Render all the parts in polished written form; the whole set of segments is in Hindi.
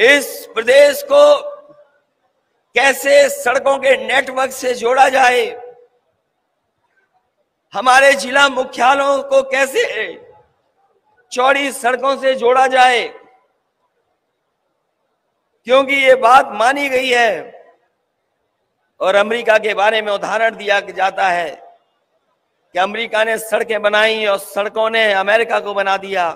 इस प्रदेश को कैसे सड़कों के नेटवर्क से जोड़ा जाए, हमारे जिला मुख्यालयों को कैसे चौड़ी सड़कों से जोड़ा जाए, क्योंकि ये बात मानी गई है और अमेरिका के बारे में उदाहरण दिया जाता है कि अमेरिका ने सड़कें बनाई और सड़कों ने अमेरिका को बना दिया।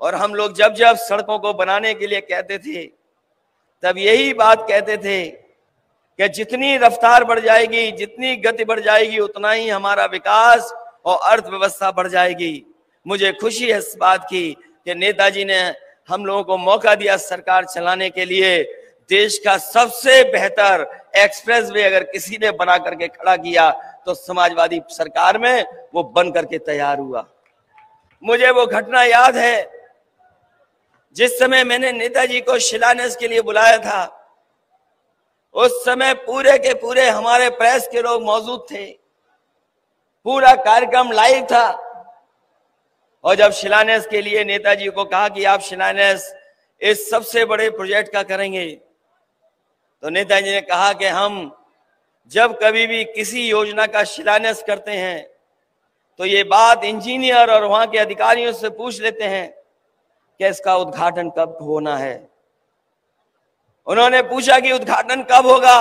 और हम लोग जब जब सड़कों को बनाने के लिए कहते थे तब यही बात कहते थे कि जितनी रफ्तार बढ़ जाएगी, जितनी गति बढ़ जाएगी, उतना ही हमारा विकास और अर्थव्यवस्था बढ़ जाएगी। मुझे खुशी है इस बात की कि नेताजी ने हम लोगों को मौका दिया सरकार चलाने के लिए। देश का सबसे बेहतर एक्सप्रेसवे अगर किसी ने बना करके खड़ा किया तो समाजवादी सरकार में वो बन करके तैयार हुआ। मुझे वो घटना याद है जिस समय मैंने नेताजी को शिलान्यास के लिए बुलाया था। उस समय पूरे के पूरे हमारे प्रेस के लोग मौजूद थे, पूरा कार्यक्रम लाइव था। और जब शिलान्यास के लिए नेताजी को कहा कि आप शिलान्यास इस सबसे बड़े प्रोजेक्ट का करेंगे, तो नेताजी ने कहा कि हम जब कभी भी किसी योजना का शिलान्यास करते हैं तो ये बात इंजीनियर और वहां के अधिकारियों से पूछ लेते हैं कि इसका उद्घाटन कब होना है। उन्होंने पूछा कि उद्घाटन कब होगा।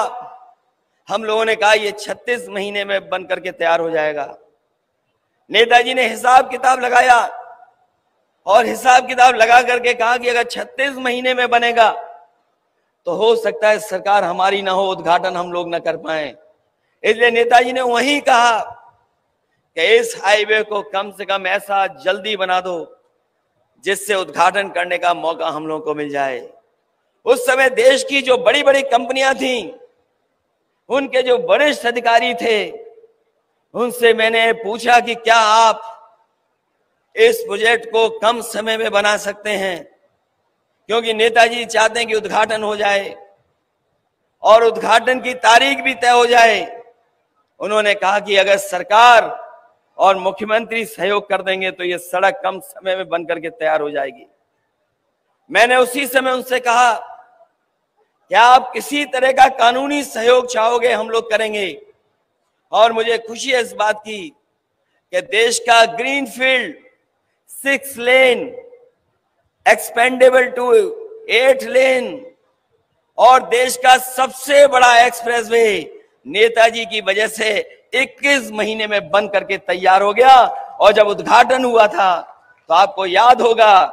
हम लोगों ने कहा ये 36 महीने में बन करके तैयार हो जाएगा। नेताजी ने हिसाब किताब लगाया और हिसाब किताब लगा करके कहा कि अगर 36 महीने में बनेगा तो हो सकता है सरकार हमारी ना हो, उद्घाटन हम लोग ना कर पाए। इसलिए नेताजी ने वहीं कहा कि इस हाईवे को कम से कम ऐसा जल्दी बना दो जिससे उद्घाटन करने का मौका हम लोगों को मिल जाए। उस समय देश की जो बड़ी बड़ी कंपनियां थी, उनके जो वरिष्ठ अधिकारी थे, उनसे मैंने पूछा कि क्या आप इस प्रोजेक्ट को कम समय में बना सकते हैं, क्योंकि नेताजी चाहते हैं कि उद्घाटन हो जाए और उद्घाटन की तारीख भी तय हो जाए। उन्होंने कहा कि अगर सरकार और मुख्यमंत्री सहयोग कर देंगे तो ये सड़क कम समय में बन करके तैयार हो जाएगी। मैंने उसी समय उनसे कहा क्या आप किसी तरह का कानूनी सहयोग चाहोगे, हम लोग करेंगे। और मुझे खुशी है इस बात की कि देश का ग्रीनफील्ड 6 लेन एक्सपेंडेबल टू 8 लेन और देश का सबसे बड़ा एक्सप्रेसवे नेताजी की वजह से 21 महीने में बन करके तैयार हो गया। और जब उद्घाटन हुआ था तो आपको याद होगा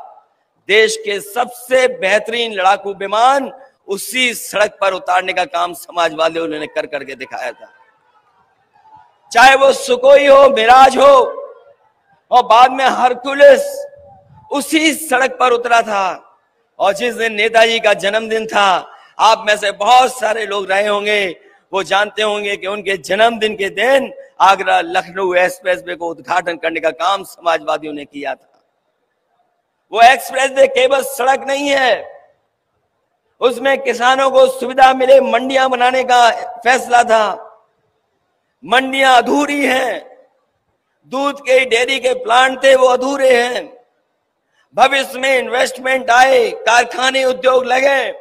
देश के सबसे बेहतरीन लड़ाकू विमान उसी सड़क पर उतारने का काम समाजवादियों ने कर करके दिखाया था। चाहे वो सुकोई हो, मिराज हो और बाद में हरकुलिस उसी सड़क पर उतरा था। और जिस दिन नेताजी का जन्मदिन था, आप में से बहुत सारे लोग रहे होंगे, वो जानते होंगे कि उनके जन्मदिन के दिन आगरा लखनऊ एक्सप्रेसवे को उद्घाटन करने का काम समाजवादियों ने किया था। वो एक्सप्रेसवे केवल सड़क नहीं है, उसमें किसानों को सुविधा मिले, मंडियां बनाने का फैसला था। मंडियां अधूरी हैं, दूध के डेयरी के प्लांट थे वो अधूरे हैं। भविष्य में इन्वेस्टमेंट आए, कारखाने उद्योग लगे,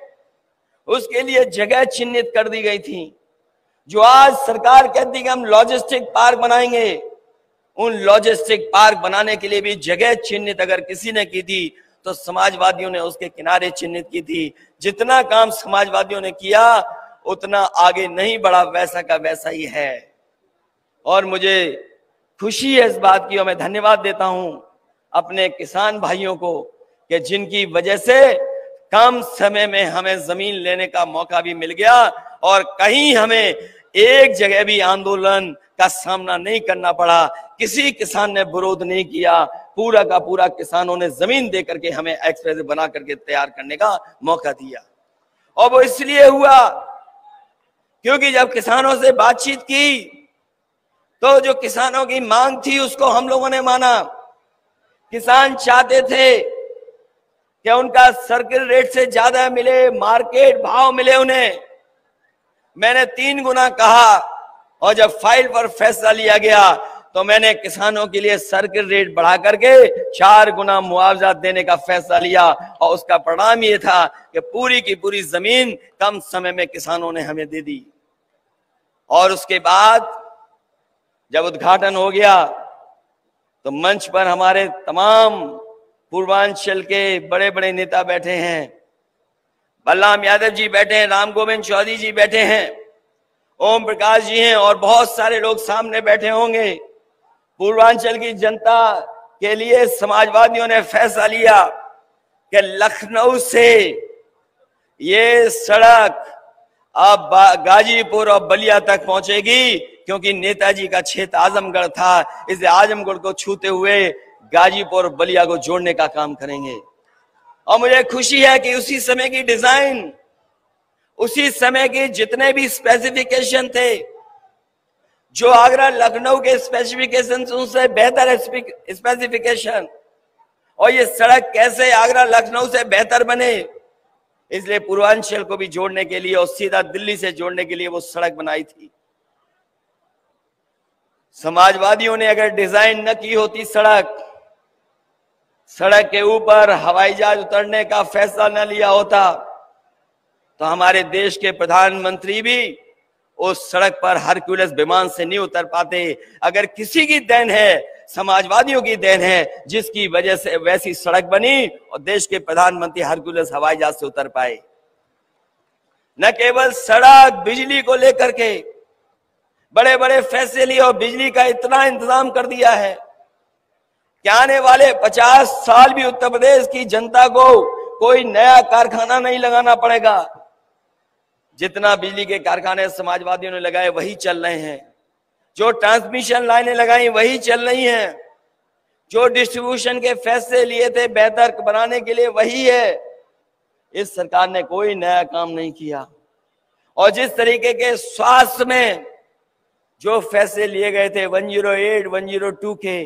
उसके लिए जगह चिन्हित कर दी गई थी। जो आज सरकार कहती कि हम लॉजिस्टिक पार्क बनाएंगे, उन लॉजिस्टिक पार्क बनाने के लिए भी जगह चिन्हित अगर किसी ने की थी तो समाजवादियों ने उसके किनारे चिन्हित की थी। जितना काम समाजवादियों ने किया उतना आगे नहीं बढ़ा, वैसा का वैसा ही है। और मुझे खुशी है इस बात की और मैं धन्यवाद देता हूं अपने किसान भाइयों को कि जिनकी वजह से कम समय में हमें जमीन लेने का मौका भी मिल गया और कहीं हमें एक जगह भी आंदोलन का सामना नहीं करना पड़ा। किसी किसान ने विरोध नहीं किया, पूरा का पूरा किसानों ने जमीन दे करके हमें एक्सप्रेस बना करके तैयार करने का मौका दिया। और वो इसलिए हुआ क्योंकि जब किसानों से बातचीत की तो जो किसानों की मांग थी उसको हम लोगों ने माना। किसान चाहते थे कि उनका सर्किल रेट से ज्यादा मिले, मार्केट भाव मिले उन्हें। मैंने 3 गुना कहा और जब फाइल पर फैसला लिया गया तो मैंने किसानों के लिए सर्किट रेट बढ़ा करके 4 गुना मुआवजा देने का फैसला लिया और उसका परिणाम ये था कि पूरी की पूरी जमीन कम समय में किसानों ने हमें दे दी। और उसके बाद जब उद्घाटन हो गया तो मंच पर हमारे तमाम पूर्वांचल के बड़े बड़े नेता बैठे हैं, बलराम यादव जी बैठे हैं, राम गोविंद चौधरी जी बैठे हैं, ओम प्रकाश जी हैं और बहुत सारे लोग सामने बैठे होंगे। पूर्वांचल की जनता के लिए समाजवादियों ने फैसला लिया कि लखनऊ से ये सड़क अब गाजीपुर और बलिया तक पहुंचेगी, क्योंकि नेताजी का क्षेत्र आजमगढ़ था, इसलिए आजमगढ़ को छूते हुए गाजीपुर और बलिया को जोड़ने का काम करेंगे। और मुझे खुशी है कि उसी समय की डिजाइन, उसी समय के जितने भी स्पेसिफिकेशन थे, जो आगरा लखनऊ के स्पेसिफिकेशन उनसे बेहतर स्पेसिफिकेशन, और ये सड़क कैसे आगरा लखनऊ से बेहतर बने, इसलिए पूर्वांचल को भी जोड़ने के लिए और सीधा दिल्ली से जोड़ने के लिए वो सड़क बनाई थी। समाजवादियों ने अगर डिजाइन न की होती सड़क के ऊपर हवाई जहाज उतरने का फैसला न लिया होता, तो हमारे देश के प्रधानमंत्री भी उस सड़क पर हरक्यूलिस विमान से नहीं उतर पाते। अगर किसी की देन है, समाजवादियों की देन है, जिसकी वजह से वैसी सड़क बनी और देश के प्रधानमंत्री हरक्यूलिस हवाई जहाज से उतर पाए। न केवल सड़क, बिजली को लेकर के बड़े बड़े फैसले लिए और बिजली का इतना इंतजाम कर दिया है कि आने वाले 50 साल भी उत्तर प्रदेश की जनता को कोई नया कारखाना नहीं लगाना पड़ेगा। जितना बिजली के कारखाने समाजवादियों ने लगाए वही चल रहे हैं, जो ट्रांसमिशन लाइनें लगाई वही चल रही हैं, जो डिस्ट्रीब्यूशन के फैसले लिए थे बेहतर बनाने के लिए वही है। इस सरकार ने कोई नया काम नहीं किया। और जिस तरीके के स्वास्थ्य में जो फैसले लिए गए थे 108, 102 के,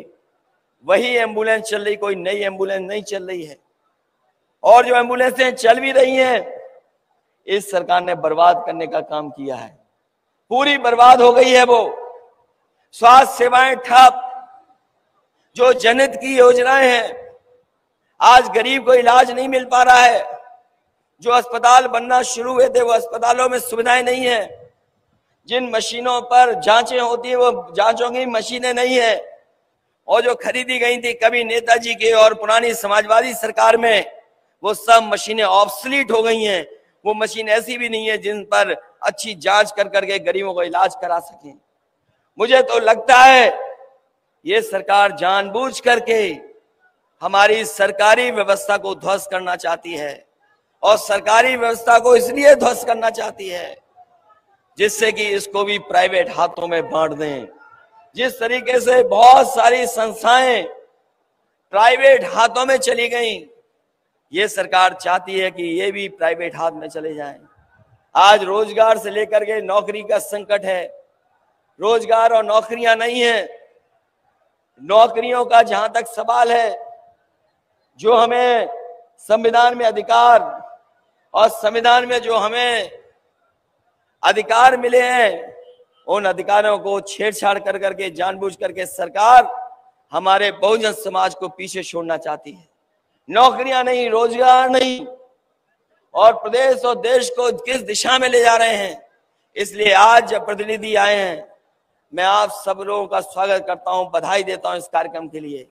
वही एम्बुलेंस चल रही, कोई नई एम्बुलेंस नहीं चल रही है। और जो एम्बुलेंसें चल भी रही हैं, इस सरकार ने बर्बाद करने का काम किया है, पूरी बर्बाद हो गई है वो। स्वास्थ्य सेवाएं ठप, जो जनहित की योजनाएं हैं, आज गरीब को इलाज नहीं मिल पा रहा है। जो अस्पताल बनना शुरू हुए थे वो अस्पतालों में सुविधाएं नहीं है। जिन मशीनों पर जांचें होती है वो जांचों की मशीनें नहीं है। और जो खरीदी गई थी कभी नेताजी के और पुरानी समाजवादी सरकार में, वो सब मशीनें ऑब्सलीट हो गई हैं। वो मशीन ऐसी भी नहीं है जिन पर अच्छी जांच कर करके गरीबों को इलाज करा सकें। मुझे तो लगता है ये सरकार जानबूझ करके हमारी सरकारी व्यवस्था को ध्वस्त करना चाहती है, और सरकारी व्यवस्था को इसलिए ध्वस्त करना चाहती है जिससे कि इसको भी प्राइवेट हाथों में बांट दें। जिस तरीके से बहुत सारी संस्थाएं प्राइवेट हाथों में चली गईं, ये सरकार चाहती है कि ये भी प्राइवेट हाथ में चले जाएं। आज रोजगार से लेकर के नौकरी का संकट है, रोजगार और नौकरियां नहीं है। नौकरियों का जहां तक सवाल है, जो हमें संविधान में अधिकार और संविधान में जो हमें अधिकार मिले हैं, उन अधिकारों को छेड़छाड़ कर करके जानबूझ करके सरकार हमारे बहुजन समाज को पीछे छोड़ना चाहती है। नौकरियां नहीं, रोजगार नहीं, और प्रदेश और देश को किस दिशा में ले जा रहे हैं। इसलिए आज जब प्रतिनिधि आए हैं, मैं आप सब लोगों का स्वागत करता हूं, बधाई देता हूं इस कार्यक्रम के लिए।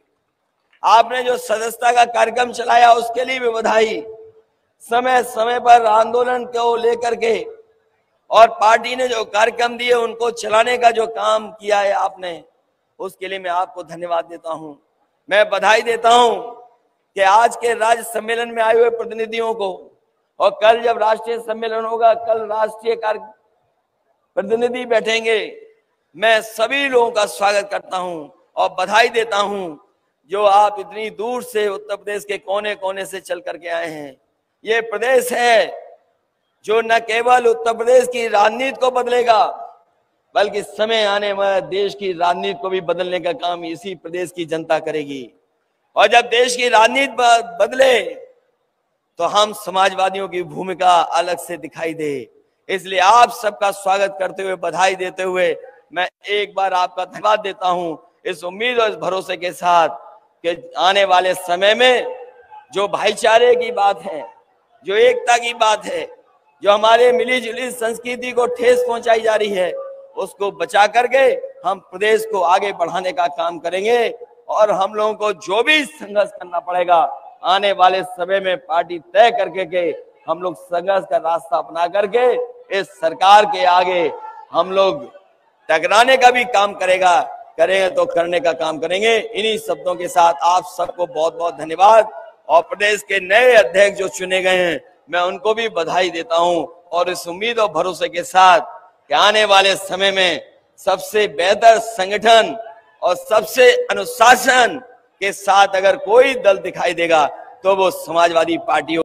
आपने जो सदस्यता का कार्यक्रम चलाया उसके लिए भी बधाई। समय समय पर आंदोलन को लेकर के और पार्टी ने जो कार्यक्रम दिए उनको चलाने का जो काम किया है आपने, उसके लिए मैं आपको धन्यवाद देता हूं। मैं बधाई देता हूं कि आज के राज्य सम्मेलन में आए हुए प्रतिनिधियों को, और कल जब राष्ट्रीय सम्मेलन होगा, कल राष्ट्रीय प्रतिनिधि बैठेंगे, मैं सभी लोगों का स्वागत करता हूं और बधाई देता हूं जो आप इतनी दूर से उत्तर प्रदेश के कोने कोने से चल करके आए हैं। ये प्रदेश है जो न केवल उत्तर प्रदेश की राजनीति को बदलेगा, बल्कि समय आने में देश की राजनीति को भी बदलने का काम इसी प्रदेश की जनता करेगी। और जब देश की राजनीति बदले तो हम समाजवादियों की भूमिका अलग से दिखाई दे। इसलिए आप सबका स्वागत करते हुए, बधाई देते हुए, मैं एक बार आपका धन्यवाद देता हूं इस उम्मीद और इस भरोसे के साथ कि आने वाले समय में जो भाईचारे की बात है, जो एकता की बात है, जो हमारे मिली जुली संस्कृति को ठेस पहुंचाई जा रही है, उसको बचा करके हम प्रदेश को आगे बढ़ाने का काम करेंगे। और हम लोगों को जो भी संघर्ष करना पड़ेगा आने वाले समय में पार्टी तय करके के हम लोग संघर्ष का रास्ता अपना करके इस सरकार के आगे हम लोग टकराने का भी काम करेंगे तो करने का काम करेंगे। इन्हीं शब्दों के साथ आप सबको बहुत बहुत धन्यवाद। और प्रदेश के नए अध्यक्ष जो चुने गए हैं मैं उनको भी बधाई देता हूं और इस उम्मीद और भरोसे के साथ कि आने वाले समय में सबसे बेहतर संगठन और सबसे अनुशासन के साथ अगर कोई दल दिखाई देगा तो वो समाजवादी पार्टी